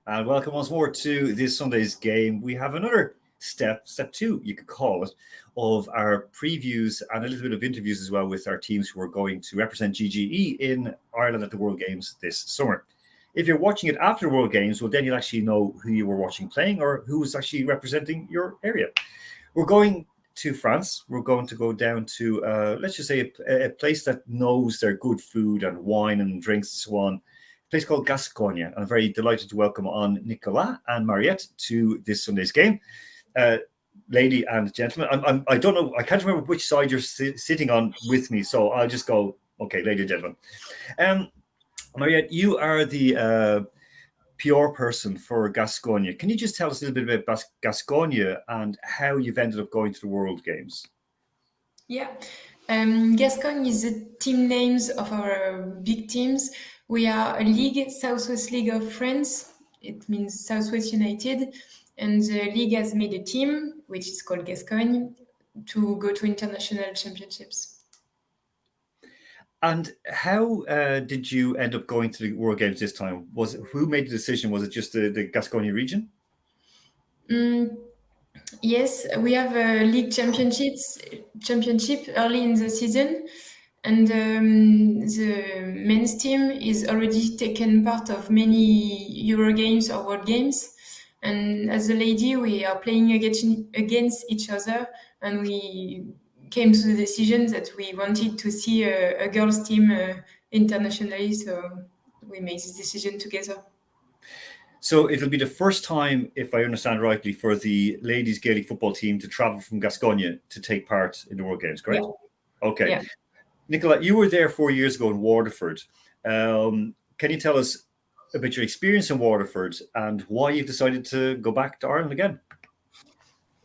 And welcome once more to this Sunday's game. We have another step two, you could call it, of our previews and a little bit of interviews as well with our teams who are going to represent GGE in Ireland at the World Games this summer. If you're watching it after the World Games, well, then you'll actually know who you were watching playing or who was actually representing your area. We're going to France. We're going to go down to, let's just say, a place that knows their good food and wine and drinks and so on. A place called Gasconha. I'm very delighted to welcome on Nicolas and Mariette to this Sunday's game. Lady and gentleman, I don't know, I can't remember which side you're sitting on with me, so I'll just go, okay, lady and gentleman. Mariette, you are the PR person for Gasconha. Can you just tell us a little bit about Gasconha and how you've ended up going to the World Games? Yeah, Gasconha is the team names of our big teams. We are a league, Southwest League of France. It means Southwest United. And the league has made a team, which is called Gasconha, to go to international championships. And how did you end up going to the World Games this time? Who made the decision? Was it just the Gasconha region? Yes, we have a league championship early in the season, and the men's team is already taken part of many Euro Games or World Games. And as a lady, we are playing against each other, and we came to the decision that we wanted to see a girls' team internationally, so we made this decision together. So it'll be the first time, if I understand rightly, for the ladies' Gaelic football team to travel from Gasconha to take part in the World Games, correct? Yeah. Okay. Yeah. Nicola, you were there 4 years ago in Waterford. Can you tell us about your experience in Waterford and why you've decided to go back to Ireland again?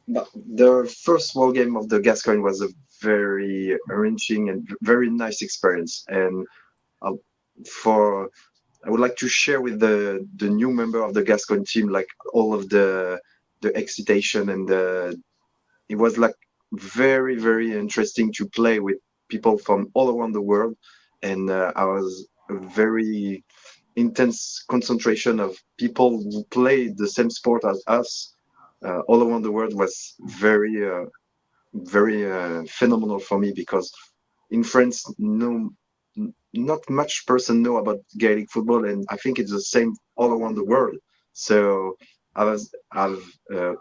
The first World Game of the Gascoigne was a very enriching and very nice experience. And I would like to share with the new member of the Gascoigne team, like all of the excitation, and it was like very, very interesting to play with people from all around the world. And I was a very intense concentration of people who play the same sport as us all around the world was very phenomenal for me, because in France, not much person know about Gaelic football, and I think it's the same all around the world. So have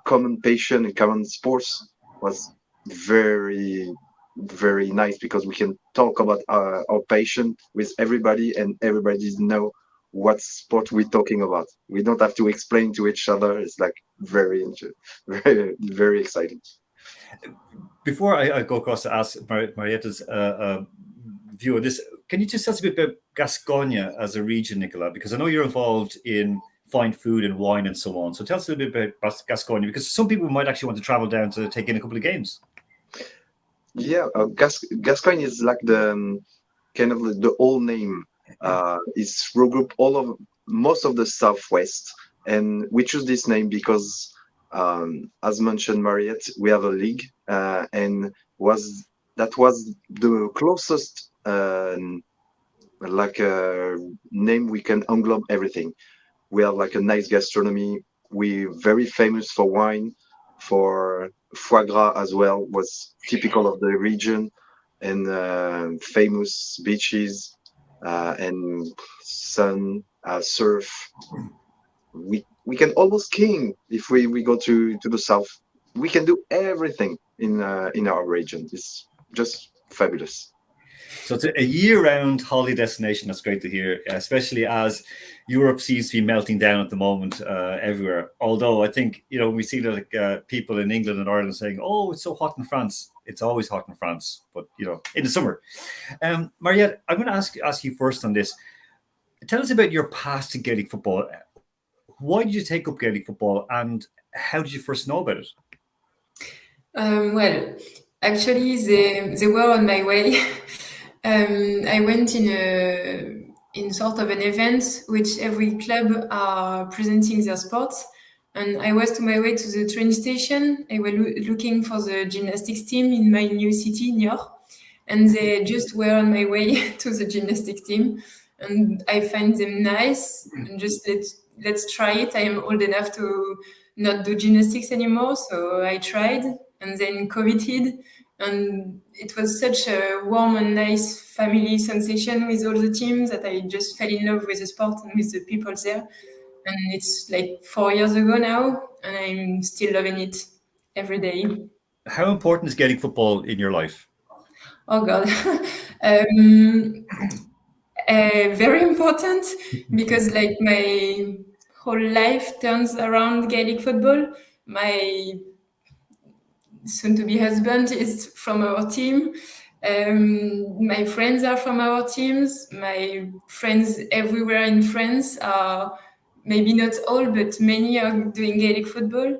common passion and common sports was very, very nice, because we can talk about our passion with everybody, and everybody know what sport we're talking about. We don't have to explain to each other. It's like very, very, very exciting. Before I go across to ask Mariette's view on this, can you just tell us a bit about Gasconha as a region, Nicola? Because I know you're involved in fine food and wine and so on. So tell us a little bit about Gasconha, because some people might actually want to travel down to take in a couple of games. Yeah, Gascoigne is like the kind of the old name. It's regroup most of the Southwest, and we choose this name because, as mentioned, Mariette, we have a league, and that was the closest name we can englobe everything. We have like a nice gastronomy. We're very famous for wine, for foie gras as well, was typical of the region, and famous beaches. And sun, surf. We can almost skiing if we go to the south. We can do everything in our region. It's just fabulous. So it's a year-round holiday destination. That's great to hear, especially as Europe seems to be melting down at the moment everywhere. Although I think, we see like people in England and Ireland saying, "Oh, it's so hot in France." It's always hot in France, but in the summer. Mariette, I'm going to ask you first on this. Tell us about your past in Gaelic football. Why did you take up Gaelic football, and how did you first know about it? Well, actually, they were on my way. I went in sort of an event which every club are presenting their sports, and I was to my way to the train station. I was looking for the gymnastics team in my new city, Niort, and they just were on my way to the gymnastics team, and I find them nice and just let's try it. I am old enough to not do gymnastics anymore, so I tried, and then COVID hit, and it was such a warm and nice family sensation with all the teams that I just fell in love with the sport and with the people there. And it's like 4 years ago now, and I'm still loving it every day. How important is Gaelic football in your life? Oh God. Very important, because like my whole life turns around Gaelic football. My soon-to-be husband is from our team. My friends are from our teams. My friends everywhere in France are, maybe not all, but many are doing Gaelic football.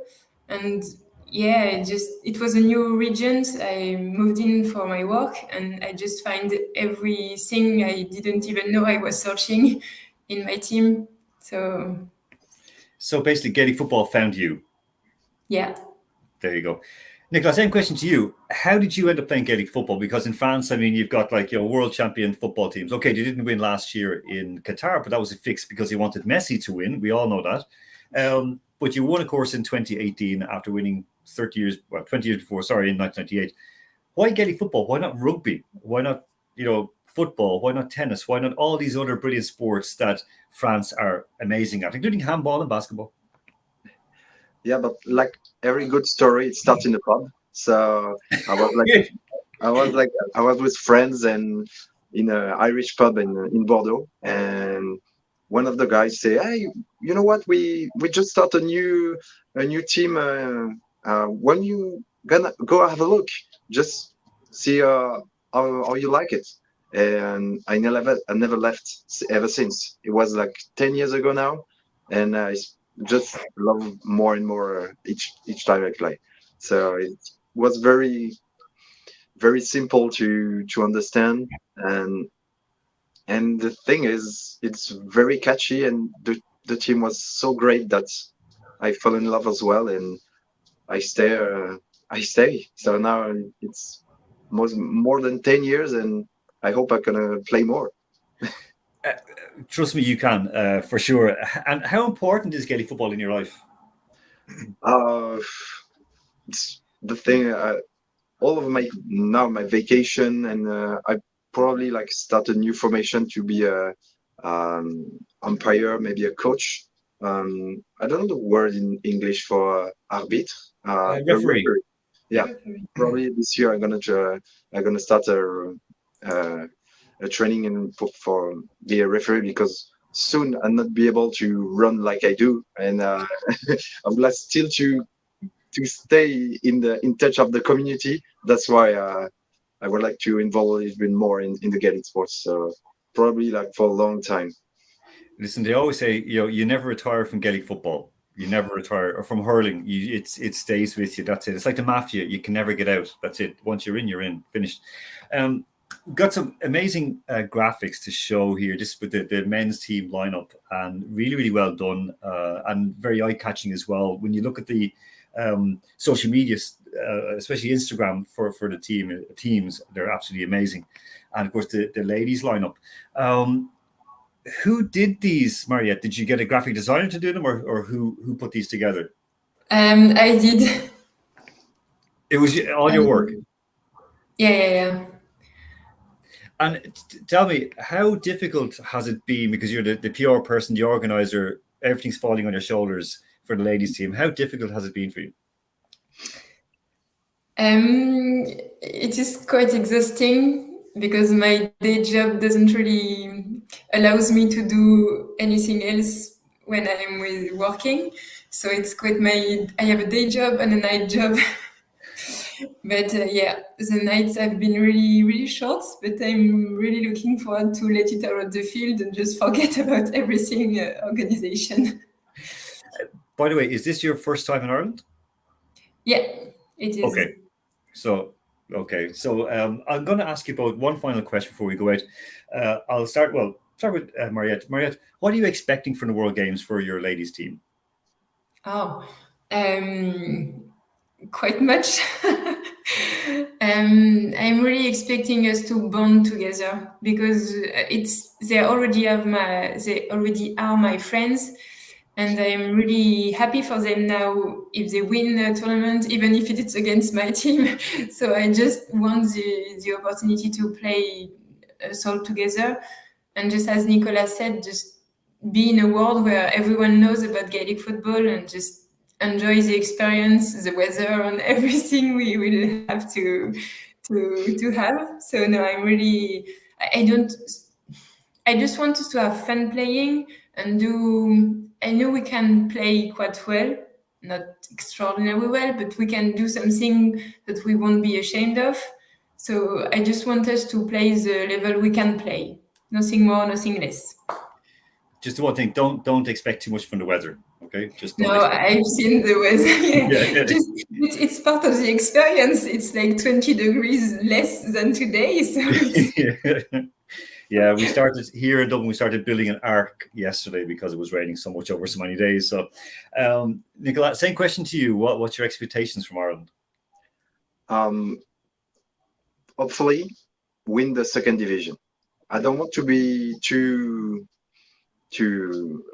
And yeah, it was a new region. I moved in for my work, and I just find everything I didn't even know I was searching in my team. So basically, Gaelic football found you. Yeah. There you go. Nicolas, same question to you. How did you end up playing Gaelic football? Because in France, I mean, you've got like your world champion football teams. Okay, they didn't win last year in Qatar, but that was a fix because they wanted Messi to win. We all know that. But you won, of course, in 2018 after winning 20 years before, in 1998. Why Gaelic football? Why not rugby? Why not, football? Why not tennis? Why not all these other brilliant sports that France are amazing at, including handball and basketball? Yeah, but like every good story, it starts in the pub. So I was with friends and in an Irish pub in Bordeaux, and one of the guys say, "Hey, you know what? We just start a new team. When you gonna go have a look, just see how you like it." And I never left ever since. It was like 10 years ago now, and I just love more and more each time I play. So it was very very simple to understand, and the thing is, it's very catchy, and the team was so great that I fell in love as well, and I stay. I stay. So now it's more than 10 years, and I hope I can play more. Trust me, you can, for sure. And how important is Gaelic football in your life? It's the thing. All of my vacation, and I probably like start a new formation to be a umpire, maybe a coach. I don't know the word in English for arbitre. A Referee. Yeah, probably this year I'm gonna start a training for be a referee, because soon I'll not be able to run like I do, and I would like still to stay in touch of the community. That's why I would like to involve a little bit more in the Gaelic sports. So probably like for a long time. Listen, they always say, you never retire from Gaelic football. You never retire, or from hurling. It stays with you. That's it. It's like the mafia. You can never get out. That's it. Once you're in, finished. Got some amazing graphics to show here, just with the men's team lineup, and really, really well done, and very eye-catching as well. When you look at the social media, especially Instagram for the teams, they're absolutely amazing. And of course, the ladies lineup. Who did these, Mariette? Did you get a graphic designer to do them, or who put these together? I did. It was all your work. Yeah. And tell me, how difficult has it been, because you're the PR person, the organizer, everything's falling on your shoulders for the ladies team. How difficult has it been for you? It is quite exhausting, because my day job doesn't really allows me to do anything else when I am working. So it's quite I have a day job and a night job. But yeah, the nights have been really, really short, but I'm really looking forward to let it out of the field and just forget about everything organization. By the way, is this your first time in Ireland? Yeah, it is. Okay. So I'm going to ask you about one final question before we go out. I'll start with Mariette. Mariette, what are you expecting from the World Games for your ladies team? Quite much. I'm really expecting us to bond together, because they already are my friends, And I'm really happy for them now if they win the tournament, even if it's against my team. So I just want the opportunity to play us all together. And just as Nicolas said, just be in a world where everyone knows about Gaelic football and just enjoy the experience, the weather, and everything we will have to have. So no, I'm really I just want us to have fun playing and do. I know we can play quite well, not extraordinarily well, but we can do something that we won't be ashamed of. So I just want us to play the level we can play. Nothing more, nothing less. Just the one thing: don't expect too much from the weather. Okay, just don't. No, I've seen the weather. Yeah. Just, it's part of the experience. It's like 20 degrees less than today. So it's... Yeah, we started here in Dublin. We started building an ark yesterday because it was raining so much over so many days. So, Nicolas, same question to you. What's your expectations from Ireland? Hopefully, win the second division. I don't want to be too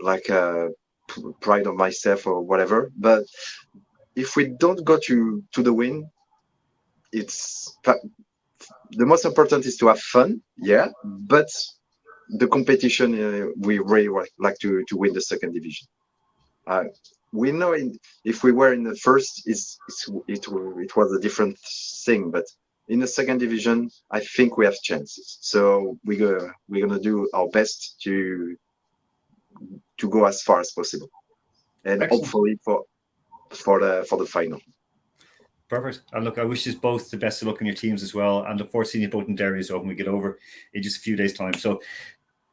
like pride of myself or whatever, but if we don't go to the win, it's the most important is to have fun, yeah, but the competition, we really like to win the second division. We know if we were in the first, it was a different thing, but in the second division, I think we have chances. So we're gonna do our best to go as far as possible, and Excellent. hopefully for the final. Perfect. And look, I wish you both the best of luck in your teams as well, and look forward to seeing you both in Derry when we get over in just a few days' time. So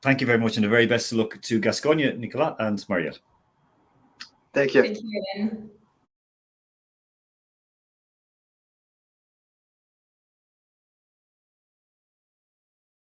thank you very much, and the very best of luck to Gasconha, Nicolas and Mariette. Thank you. Thank you, Hélène.